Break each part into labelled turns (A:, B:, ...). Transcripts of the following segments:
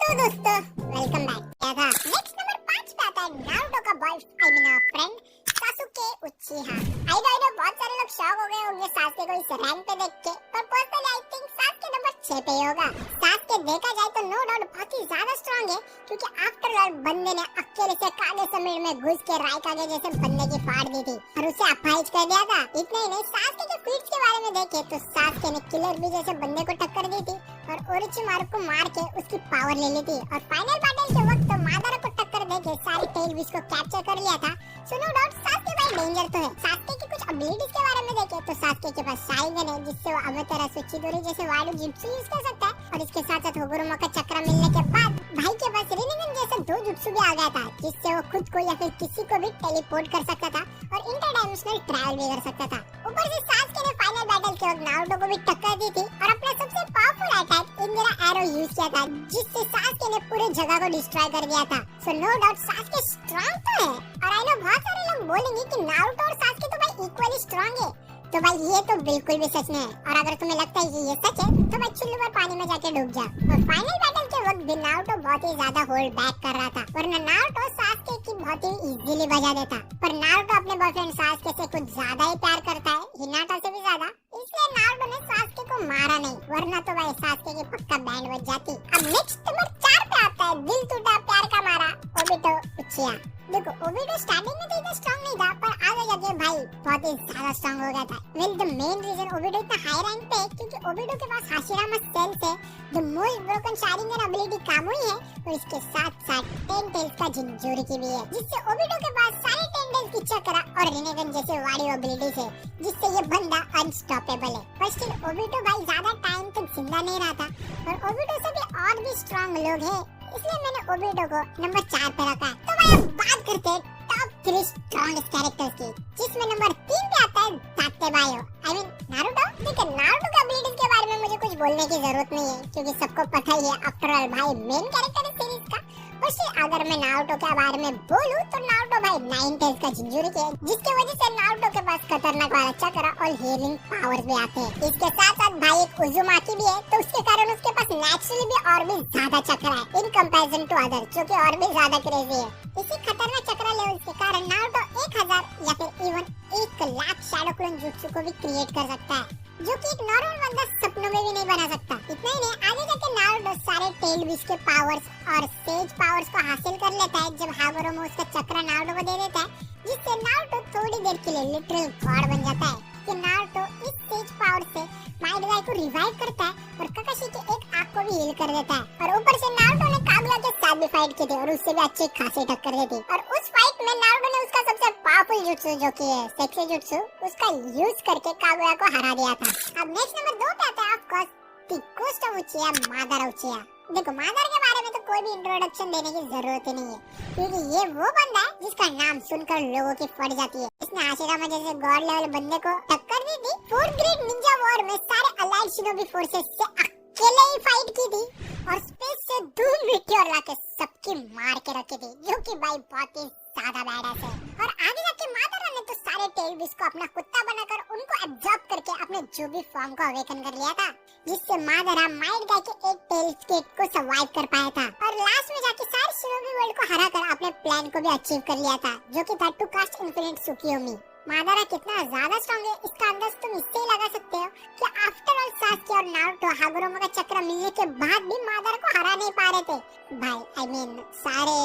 A: तो दोस्तों welcome back. क्या था नेक्स्ट नंबर 5 पे आता है नारुतो का बॉयफ्रेंड फ्रेंड सासुके उचिहा। आई नो बहुत सारे लोग शॉक हो गए होंगे सासुके को इस रैंक पे देख के, पर पर्सनली आई थिंक सासुके नंबर 6 पे ही होगा। सासुके देखा जाए तो नो डाउट बहुत ही ज्यादा स्ट्रांग है, क्योंकि आफ्टर ऑल बंदे ने अकेले से कागे समुद्र में घुस के राइकागे जैसे बंदे की फाड़ दी थी और उसे अपाहिज कर दिया था। इतना ही नहीं, सासुके के फीट्स के बारे में देखे तो सासुके ने किलर बी जैसे बंदे को टक्कर दी थी और ओरोचिमारू को मार के उसकी पावर ले ली थी और फाइनल बैटल के वक्त तो मादारा को टक्कर देके सारी टेल विश को कैप्चर कर लिया था। सो नो डाउट सासुके भाई डेंजर तो है। सासुके की कुछ एबिलिटीज के बारे में देखें तो सासुके के पास शारिंगन है, जिससे वो अवतारा सुचिदोरी जैसे वाडू जिट्सु यूज कर सकता है और इसके साथ साथ होगुरुमा का चक्र मिलने के बाद भाई के पास रिनिगन जैसा दो जुट्सु भी आ गया था, जिससे वो खुद को या फिर किसी को भी टेलीपोर्ट कर सकता था और इंटरडायमेंशनल ट्रैवल भी कर सकता था। ऊपर से सासुके ने फाइनल बैटल के वक्त नारुतो को भी टक्कर दी थी और अपना सबसे powerful attack Indira arrow use किया था, जिससे सासुके ने पूरे जगह को डिस्ट्रॉय कर दिया था। सो नो डाउट सासुके स्ट्रांग तो है और आई नो बहुत सारे लोग बोलेंगे कि नारुतो और सासुके तो भाई इक्वली स्ट्रांग है, तो भाई ये तो बिल्कुल भी सच नहीं है। और अगर तुम्हें लगता है कि ये सच है तो भाई चुल्लू पर पानी में जाके डूब जा। और फाइनल बैटल के वक्त भी नारुतो बहुत ही ज्यादा होल्ड बैक कर रहा था, वरना नारुतो सासुके की बहुत ही इजीली बजा देता। पर नारुतो अपने बॉयफ्रेंड सासुके से कुछ ज्यादा ही प्यार करता है, हिनाटा से भी ज्यादा, इसलिए नारुतो ने सासुके को मारा नहीं, वरना तो भाई सासुके की पक्का बैंड बज जाती। अब नेक्स्ट नंबर 4 पे आता है दिल टूटा प्यार का मारा ओबिटो उचिहा। देखो ओबिटो स्टार्टिंग में तो इतना स्ट्रांग नहीं था, पर आगे जाके भाई बहुत ही ज्यादा स्ट्रांग हो गया था। Well the main reason Obito इतना हाई रैंक पे है क्योंकि ओबिटो के पास हाशिरामा सेल से the most broken Sharingan ability Kamui है और इसके साथ साथ 10 टेल्स का जिंजूरी भी है, जिससे ओबिटो के पास सारे 10 टेल्स की चक्रा और रिनेगन जैसे वाडी एबिलिटीज है, जिससे ये बंदा अनस्टॉपेबल है। पर स्टिल ओबिटो भाई ज्यादा टाइम तक जिंदा नहीं रहा था और ओबिटो से भी और भी स्ट्रांग लोग हैं, इसलिए मैंने ओबिटो को नंबर 4 पे रखा है। तो भाई अब बात करते हैं टॉप 3 स्ट्रॉन्गेस्ट कैरेक्टर्स की, जिसमें नंबर 3 पे आता है ताकेबायो आई मीन नारुतो। देखो नारुतो की एबिलिटीज के बारे में मुझे कुछ बोलने की जरूरत नहीं है, क्योंकि सबको पता ही है आफ्टर ऑल भाई मेन कैरेक्टर है सीरीज का। वैसे अगर मैं नारुतो के बारे में बोलूं तो नारुतो भाई 9 टेल्स का जिंजूरी है, जिसकी वजह से नारुतो के पास खतरनाक वाला चक्र और हीलिंग पावर्स भी आते हैं। इसके साथ साथ भाई एक उजुमाकी भी है, तो उसके कारण उसके पास नेचुरली भी और भी ज्यादा चक्र है इन कंपैरिजन टू अदर, जो कि और भी ज्यादा क्रेजी है। इसी खतरनाक चक्र लेवल के कारण नारुतो 1000 या फिर इवन 1 लाख शैडो क्लोन जुट्सु को भी क्रिएट कर सकता है, जो कि एक नॉर्मल बंदा सपनों में भी नहीं बना सकता। इतना ही नहीं, आगे जाके नारुतो सारे टेल विश के पावर्स और सेज पावर्स को हासिल कर लेता है जब हागुरोमा उसका चक्र नारुतो को दे देता है, जिससे नारुतो थोड़ी देर के लिए लिटरल गॉड बन जाता है। कि नारुतो इस सेज पावर से माइड गाय को रिवाइव करता है और काकाशी की एक आंख को भी हील कर देता है और ऊपर से नारुतो ने कागुया के साथ भी फाइट की थी और उससे भी अच्छी खासी टक्कर दी थी। और उस फाइट में नारुतो ने उसका सबसे पावरफुल जुट्सु जो कि है सेक्सी जुट्सु, उसका यूज करके कागुया को हरा दिया था। अब नेक्स्ट नंबर 2 पे आता है of course the ghost of उचिहा मादारा उचिहा। देखो मादारा के बारे में तो कोई भी इंट्रोडक्शन देने की जरूरत ही नहीं है, क्योंकि ये वो बंदा है जिसका नाम सुनकर लोगों की फट जाती है। इसने हाशिरामा जैसे गॉड लेवल बंदे को टक्कर दी थी। 4th ग्रेड निंजा वॉर में सारे अलाइड शिनोबी फोर्सेस से अकेले ही फाइट की थी और स्पेस से धूल मिट्टी और लाके सबकी मार के रखी थी, जो कि भाई बहुत ही ज्यादा बैडअस है। और आगे जाके मादारा ने तो सारे टेल विश को अपना कुत्ता बनाकर उनको एब्जॉर्ब करके अपने जो भी फॉर्म को अवेकन कर लिया था, जिससे मादारा माइड गाय के एक टेल स्टेट को सर्वाइव कर पाया था और लास्ट में जाके सारे शिनोबी वर्ल्ड को हराकर अपने प्लान को भी अचीव कर लिया था, जो कि था टू कास्ट इन्फिनिट सुकियोमी। मादारा कितना ज्यादा स्ट्रांग है इसका अंदाज तुम इससे ही लगा सकते हो कि आफ्टर ऑल सासुके और नारुतो हागुरोमा का चक्र मिलने के बाद भी मादारा को हरा नहीं पा रहे थे। भाई आई मीन सारे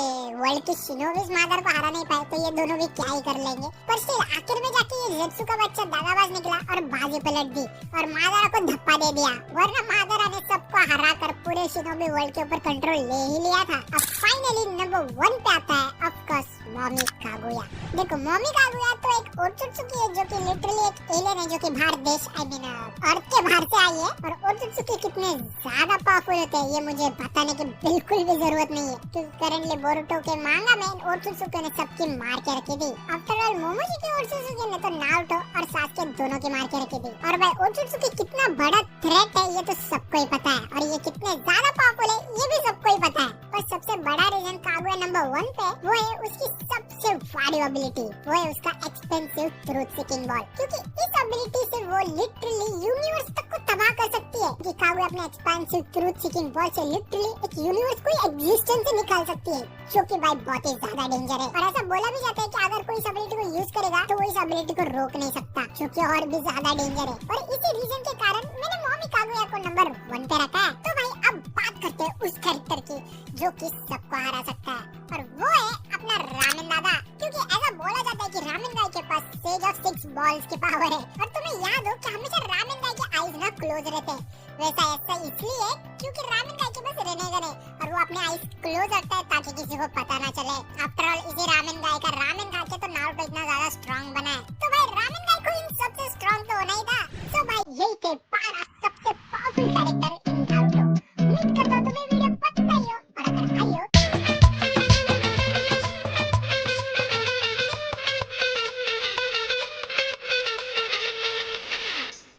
A: वर्ल्ड के शिनोबीज मादारा को हरा नहीं पाए, तो ये दोनों भी क्या ही कर लेंगे। पर स्टिल आखिर में जाके ये जेत्सु का बच्चा दागाबाज निकला और बाजी पलट दी और मादारा को धप्पा दे दिया, वरना मादारा ने सबको हरा कर पूरे शिनोबी वर्ल्ड के ऊपर कंट्रोल ले ही लिया था। अब फाइनली नंबर 1 पे आता है ऑफ कोर्स मोमी कागुया। देखो मोमी कागुया तो एक ओत्सुत्सुकी है, जो कि लिटरली एक एलियन है, जो कि बाहर देश आई मीन अर्थ के बाहर से आई है। और ओत्सुत्सुकी कितने ज्यादा पावरफुल होते हैं ये मुझे बताने की बिल्कुल भी जरूरत नहीं है, क्योंकि करंटली बोरुतो के मांगा में ओत्सुत्सुकी ने सबकी मार के रखी थी। आफ्टर ऑल मोमोजी की ओत्सुत्सुकी ने तो नारुतो और सासुके दोनों की मार के रखी थी। और भाई ओत्सुत्सुकी कितना बड़ा थ्रेट है ये तो सबको ही पता है, और ये कितने ज्यादा पावरफुल है ये भी सबको ही पता है। पर सबसे बड़ा रीजन कागुया नंबर 1 पे वो है उसकी सबसे वाडी एबिलिटी, वो है उसका एक्सपेंसिव ट्रूथ सीकिंग बॉल, क्योंकि इस एबिलिटी से वो लिटरली यूनिवर्स तक को तबाह कर सकती है। कि कागुया अपने एक्सपेंसिव ट्रूथ सीकिंग बॉल से लिटरली एक यूनिवर्स को एग्जिस्टेंस से निकाल सकती है, जो कि भाई बहुत ही ज्यादा डेंजर है। और ऐसा बोला भी जाता है कि अगर कोई इस एबिलिटी को यूज करेगा तो वो इस एबिलिटी को रोक नहीं सकता, जो कि और भी ज्यादा डेंजर है। और इसी रीजन के कारण मैंने मोमी कागुया को नंबर 1 पे रखा है। तो भाई अब बात करते हैं उस कैरेक्टर की जो कि सबको हरा सकता है, और वो है अपना रामेन दादा। क्योंकि ऐसा बोला जाता है कि रामेन गाय के पास सेज ऑफ 6 बॉल्स की पावर है। और तुम्हें याद हो कि हमेशा रामेन गाय के आईज ना क्लोज रहते हैं। वैसा ऐसा इसलिए क्योंकि रामेन गाय के पास रेनेगन है और वो अपने आईज क्लोज रखता है ताकि किसी को पता ना चले। आफ्टर ऑल इसी रामेन गाय का रामेन खा के तो नारुतो इतना ज्यादा स्ट्रांग बना है। तो भाई रामेन गाय को इन सबसे स्ट्रांग तो होना ही था। तो भाई यही थे